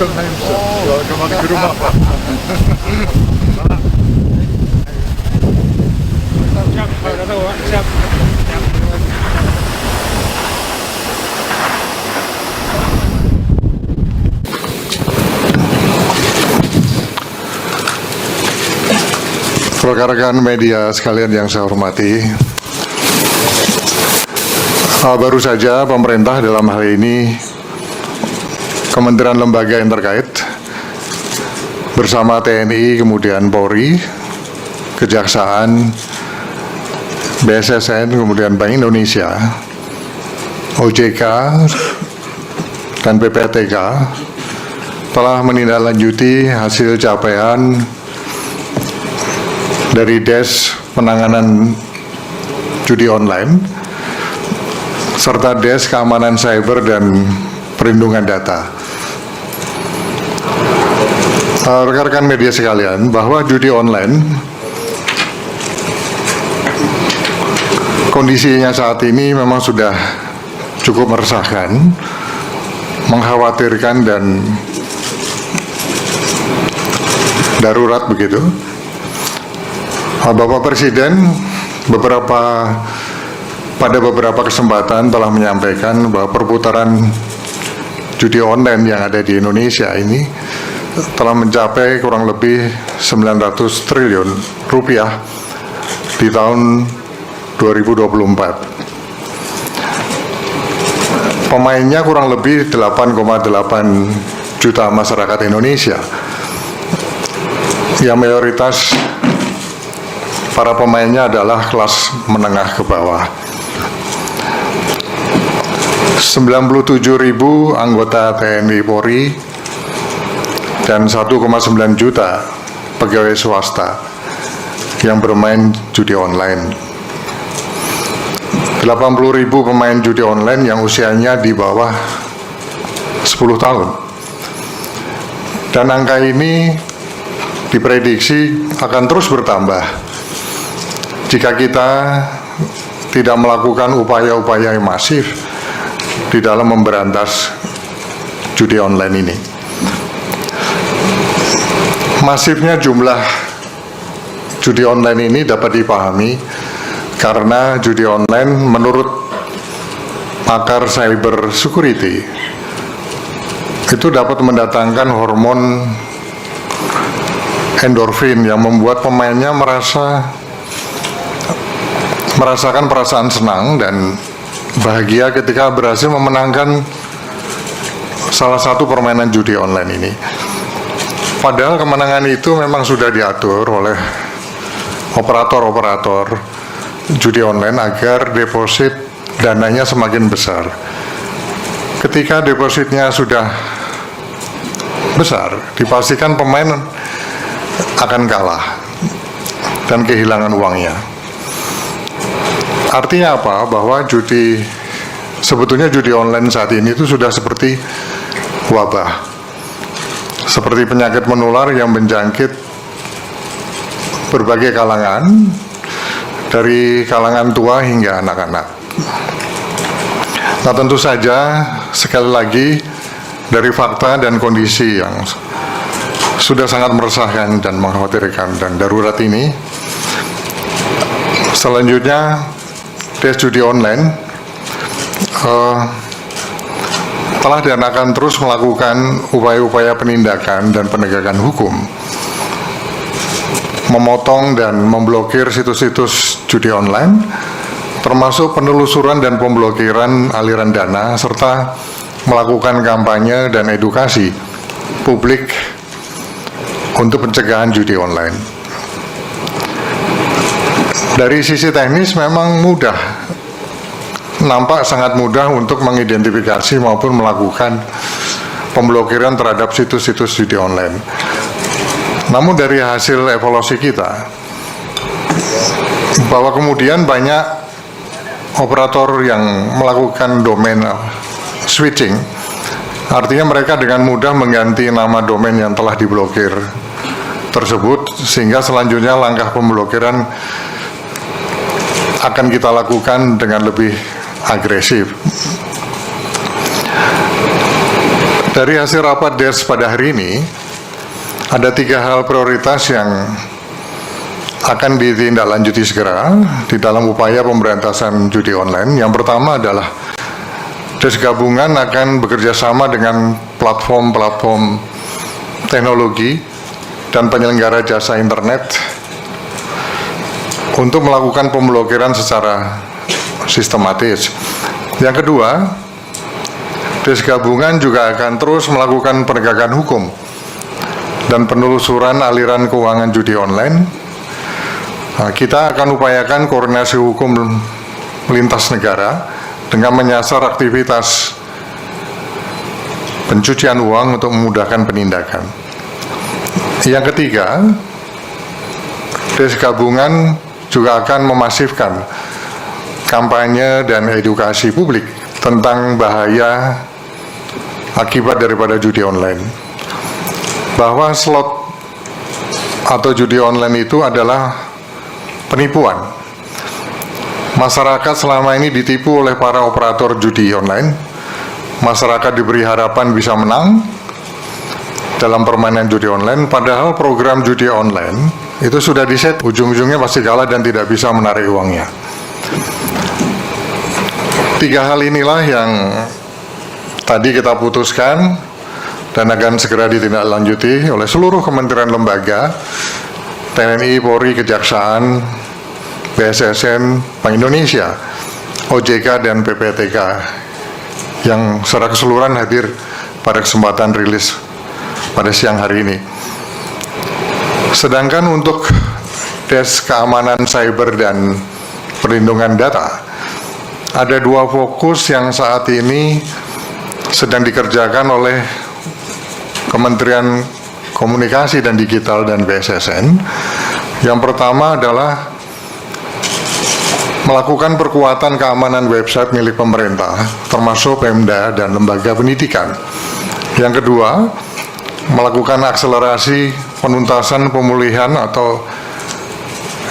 Kalau kembali ke rumah. Siap. Rekan-rekan media sekalian yang saya hormati, baru saja pemerintah dalam hal ini kementerian lembaga yang terkait bersama TNI, kemudian Polri, Kejaksaan, BSSN, kemudian Bank Indonesia, OJK, dan PPATK telah menindaklanjuti hasil capaian dari Des Penanganan Judi Online serta Des Keamanan Cyber dan Perlindungan Data. Rekan-rekan media sekalian, bahwa judi online kondisinya saat ini memang sudah cukup meresahkan, mengkhawatirkan, dan darurat begitu. Bapak Presiden pada beberapa kesempatan telah menyampaikan bahwa perputaran judi online yang ada di Indonesia ini telah mencapai kurang lebih 900 triliun rupiah di tahun 2024. Pemainnya kurang lebih 8,8 juta masyarakat Indonesia, yang mayoritas para pemainnya adalah kelas menengah ke bawah. 97.000 anggota TNI Polri dan 1,9 juta pegawai swasta yang bermain judi online. 80.000 pemain judi online yang usianya di bawah 10 tahun. Dan angka ini diprediksi akan terus bertambah jika kita tidak melakukan upaya-upaya yang masif di dalam memberantas judi online ini. Masifnya jumlah judi online ini dapat dipahami karena judi online menurut pakar cyber security itu dapat mendatangkan hormon endorfin yang membuat pemainnya merasakan perasaan senang dan bahagia ketika berhasil memenangkan salah satu permainan judi online ini. Padahal kemenangan itu memang sudah diatur oleh operator-operator judi online agar deposit dananya semakin besar. Ketika depositnya sudah besar, dipastikan pemain akan kalah dan kehilangan uangnya. Artinya apa? Bahwa sebetulnya judi online saat ini itu sudah seperti wabah, seperti penyakit menular yang menjangkit berbagai kalangan, dari kalangan tua hingga anak-anak. Nah, tentu saja sekali lagi dari fakta dan kondisi yang sudah sangat meresahkan dan mengkhawatirkan dan darurat ini, selanjutnya Des judi online telah dan akan terus melakukan upaya-upaya penindakan dan penegakan hukum, memotong dan memblokir situs-situs judi online, termasuk penelusuran dan pemblokiran aliran dana, serta melakukan kampanye dan edukasi publik untuk pencegahan judi online. Dari sisi teknis memang mudah, nampak sangat mudah untuk mengidentifikasi maupun melakukan pemblokiran terhadap situs-situs judi online. Namun dari hasil evaluasi kita, bahwa kemudian banyak operator yang melakukan domain switching, artinya mereka dengan mudah mengganti nama domain yang telah diblokir tersebut, sehingga selanjutnya langkah pemblokiran akan kita lakukan dengan lebih agresif. Dari hasil rapat DES pada hari ini, ada 3 hal prioritas yang akan ditindaklanjuti segera di dalam upaya pemberantasan judi online. Yang pertama adalah DES gabungan akan bekerja sama dengan platform-platform teknologi dan penyelenggara jasa internet untuk melakukan pemblokiran secara sistematis. Yang kedua, DES gabungan juga akan terus melakukan penegakan hukum dan penelusuran aliran keuangan judi online. Kita akan upayakan koordinasi hukum lintas negara dengan menyasar aktivitas pencucian uang untuk memudahkan penindakan. Yang ketiga, DES gabungan juga akan memasifkan kampanye dan edukasi publik tentang bahaya akibat daripada judi online. Bahwa slot atau judi online itu adalah penipuan. Masyarakat selama ini ditipu oleh para operator judi online. Masyarakat diberi harapan bisa menang dalam permainan judi online, padahal program judi online itu sudah diset, ujung-ujungnya pasti kalah dan tidak bisa menarik uangnya. 3 hal inilah yang tadi kita putuskan dan akan segera ditindaklanjuti oleh seluruh kementerian lembaga, TNI, Polri, Kejaksaan, BSSN, Bank Indonesia, OJK, dan PPTK yang secara keseluruhan hadir pada kesempatan rilis pada siang hari ini. Sedangkan untuk DES keamanan cyber dan perlindungan data, ada 2 fokus yang saat ini sedang dikerjakan oleh Kementerian Komunikasi dan Digital dan BSSN. Yang pertama adalah melakukan perkuatan keamanan website milik pemerintah, termasuk Pemda dan lembaga pendidikan. Yang kedua, melakukan akselerasi penuntasan pemulihan atau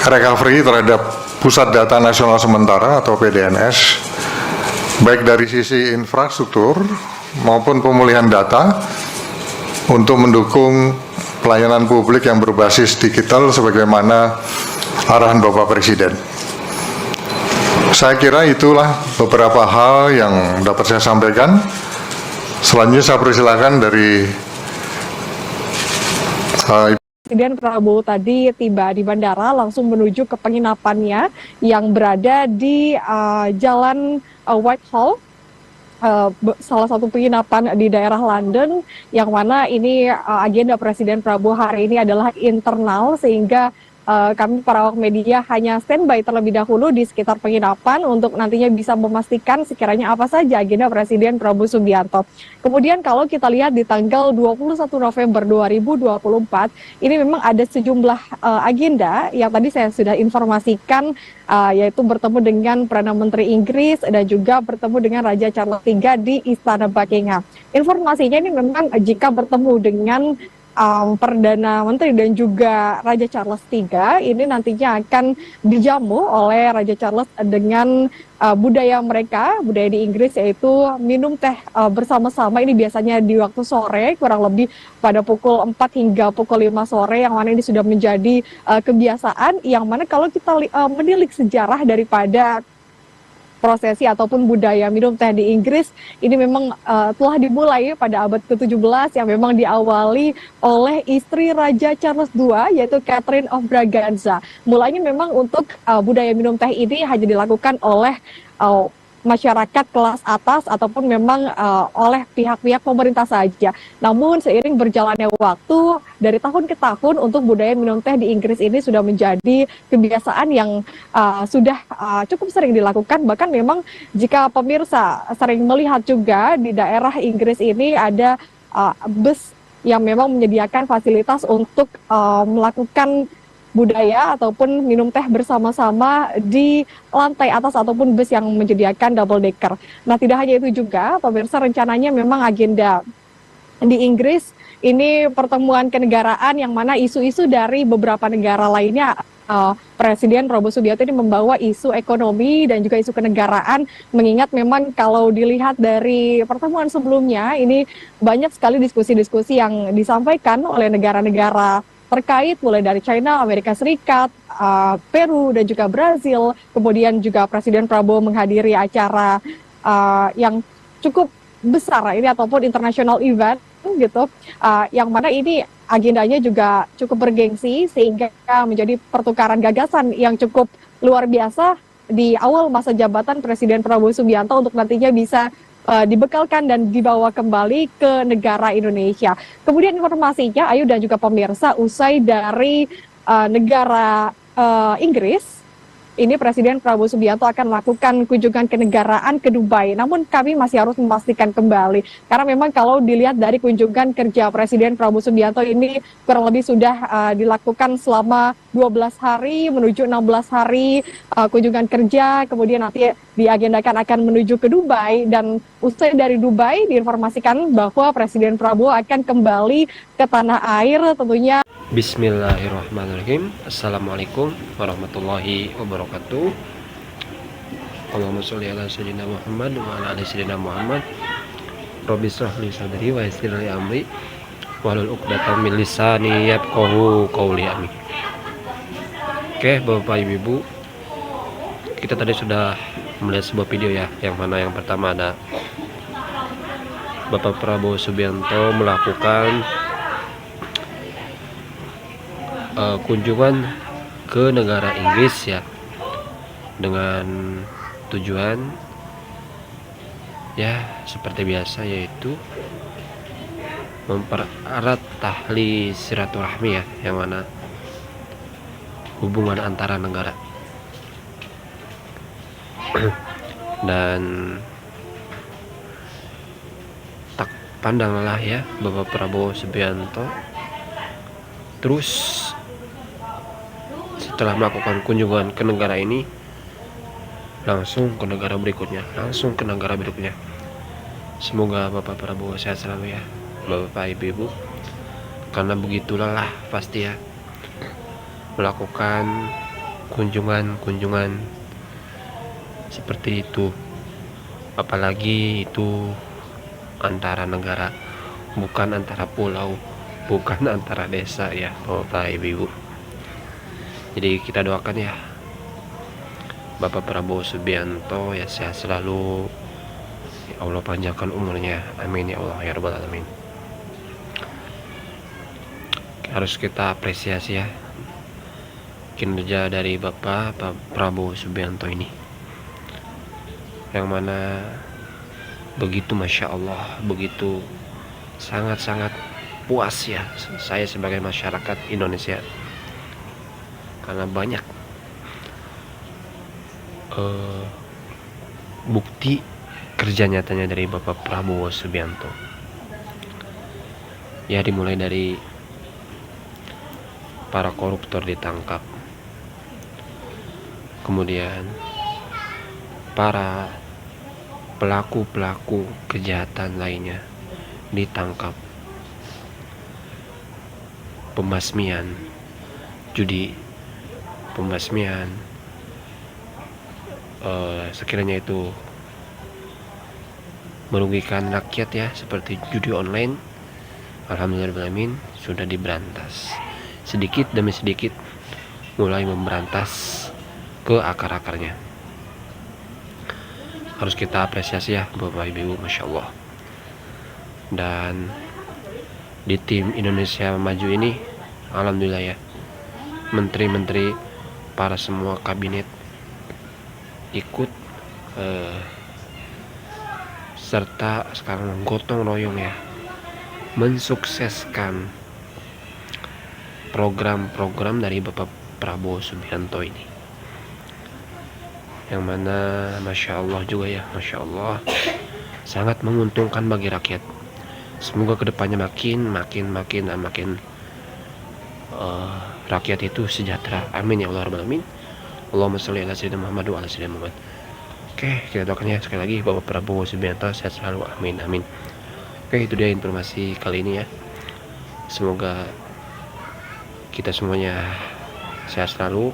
recovery terhadap Pusat Data Nasional Sementara atau PDNS, baik dari sisi infrastruktur maupun pemulihan data, untuk mendukung pelayanan publik yang berbasis digital sebagaimana arahan Bapak Presiden. Saya kira itulah beberapa hal yang dapat saya sampaikan. Selanjutnya saya persilakan dari Presiden Prabowo tadi tiba di bandara langsung menuju ke penginapannya yang berada di Jalan Whitehall, salah satu penginapan di daerah London, yang mana ini agenda Presiden Prabowo hari ini adalah internal, sehingga kami para awak media hanya standby terlebih dahulu di sekitar penginapan untuk nantinya bisa memastikan sekiranya apa saja agenda Presiden Prabowo Subianto. Kemudian kalau kita lihat di tanggal 21 November 2024, ini memang ada sejumlah agenda yang tadi saya sudah informasikan, yaitu bertemu dengan Perdana Menteri Inggris dan juga bertemu dengan Raja Charles III di Istana Buckingham. Informasinya ini memang jika bertemu dengan Perdana Menteri dan juga Raja Charles III, ini nantinya akan dijamu oleh Raja Charles dengan budaya mereka, budaya di Inggris, yaitu minum teh bersama-sama. Ini biasanya di waktu sore, kurang lebih pada pukul 4 hingga pukul 5 sore, yang mana ini sudah menjadi kebiasaan, yang mana kalau kita menilik sejarah daripada prosesi ataupun budaya minum teh di Inggris, ini memang telah dimulai pada abad ke-17 yang memang diawali oleh istri Raja Charles II, yaitu Catherine of Braganza. Mulanya memang untuk budaya minum teh ini hanya dilakukan oleh masyarakat kelas atas ataupun memang oleh pihak-pihak pemerintah saja. Namun seiring berjalannya waktu, dari tahun ke tahun untuk budaya minum teh di Inggris ini sudah menjadi kebiasaan yang sudah cukup sering dilakukan. Bahkan memang jika pemirsa sering melihat juga di daerah Inggris ini ada bus yang memang menyediakan fasilitas untuk melakukan budaya ataupun minum teh bersama-sama di lantai atas ataupun bus yang menyediakan double decker. Nah, tidak hanya itu juga, pemirsa, rencananya memang agenda di Inggris ini pertemuan kenegaraan yang mana isu-isu dari beberapa negara lainnya Presiden Prabowo Subianto ini membawa isu ekonomi dan juga isu kenegaraan, mengingat memang kalau dilihat dari pertemuan sebelumnya, ini banyak sekali diskusi-diskusi yang disampaikan oleh negara-negara terkait, mulai dari China, Amerika Serikat, Peru, dan juga Brazil. Kemudian juga Presiden Prabowo menghadiri acara yang cukup besar ini ataupun international event gitu, yang mana ini agendanya juga cukup bergengsi sehingga menjadi pertukaran gagasan yang cukup luar biasa di awal masa jabatan Presiden Prabowo Subianto untuk nantinya bisa dibekalkan dan dibawa kembali ke negara Indonesia. Kemudian informasinya, Ayu dan juga pemirsa, usai dari negara Inggris, ini Presiden Prabowo Subianto akan melakukan kunjungan kenegaraan ke Dubai. Namun kami masih harus memastikan kembali. Karena memang kalau dilihat dari kunjungan kerja Presiden Prabowo Subianto ini kurang lebih sudah dilakukan selama 12 hari menuju 16 hari kunjungan kerja. Kemudian nanti diagendakan akan menuju ke Dubai. Dan usai dari Dubai diinformasikan bahwa Presiden Prabowo akan kembali ke tanah air tentunya. Bismillahirrahmanirrahim. Assalamualaikum warahmatullahi wabarakatuh. Allahumma sholli ala sayyidina Muhammad wa ala ali sayyidina Muhammad. Rabbi shrah li sadri wa yassir li amri wahlul 'uqdatam min lisani yafqahu qawli. Amin. Oke, Bapak Ibu, kita tadi sudah melihat sebuah video ya, yang mana yang pertama ada Bapak Prabowo Subianto melakukan kunjungan ke negara Inggris ya, dengan tujuan ya seperti biasa, yaitu mempererat tali silaturahmi ya, yang mana hubungan antara negara. Dan tak pandanglah ya, Bapak Prabowo Subianto terus setelah melakukan kunjungan ke negara ini langsung ke negara berikutnya. Semoga Bapak Prabowo sehat selalu ya, Bapak Ibu, karena begitu lelah pasti ya melakukan kunjungan seperti itu, apalagi itu antara negara, bukan antara pulau, bukan antara desa ya, Bapak Ibu. Jadi kita doakan ya Bapak Prabowo Subianto ya sehat selalu, ya Allah panjangkan umurnya, amin ya Allah ya rabbal alamin. Harus kita apresiasi ya kinerja dari Bapak Prabowo Subianto ini, yang mana begitu Masya Allah, begitu sangat-sangat puas ya saya sebagai masyarakat Indonesia, karena banyak bukti kerja nyatanya dari Bapak Prabowo Subianto ya, dimulai dari para koruptor ditangkap, kemudian para pelaku kejahatan lainnya ditangkap, pembasmian judi, pembasmian sekiranya itu merugikan rakyat ya, seperti judi online, alhamdulillahirrahmanirrahim sudah diberantas sedikit demi sedikit, mulai memberantas ke akar-akarnya. Harus kita apresiasi ya Bapak Ibu, Masya Allah. Dan di tim Indonesia Maju ini alhamdulillah ya, menteri-menteri, para semua kabinet ikut serta sekarang gotong royong ya mensukseskan program-program dari Bapak Prabowo Subianto ini, yang mana Masya Allah juga ya, Masya Allah sangat menguntungkan bagi rakyat. Semoga kedepannya makin rakyat itu sejahtera, amin ya Allah rabbal alamin. Allahumma sholli ala sayyidina Muhammad wa ala sayyidina Muhammad. Oke, kita doakan ya sekali lagi Bapak Prabowo Subianto sehat selalu, amin amin. Oke, itu dia informasi kali ini ya. Semoga kita semuanya sehat selalu.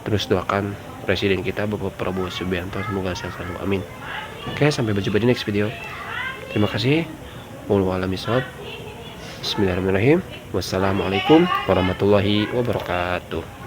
Terus doakan presiden kita Bapak Prabowo Subianto semoga sehat selalu, amin. Oke, sampai berjumpa di next video. Terima kasih. Wallahu a'lam bishawab. Bismillahirrahmanirrahim. Wassalamualaikum warahmatullahi wabarakatuh.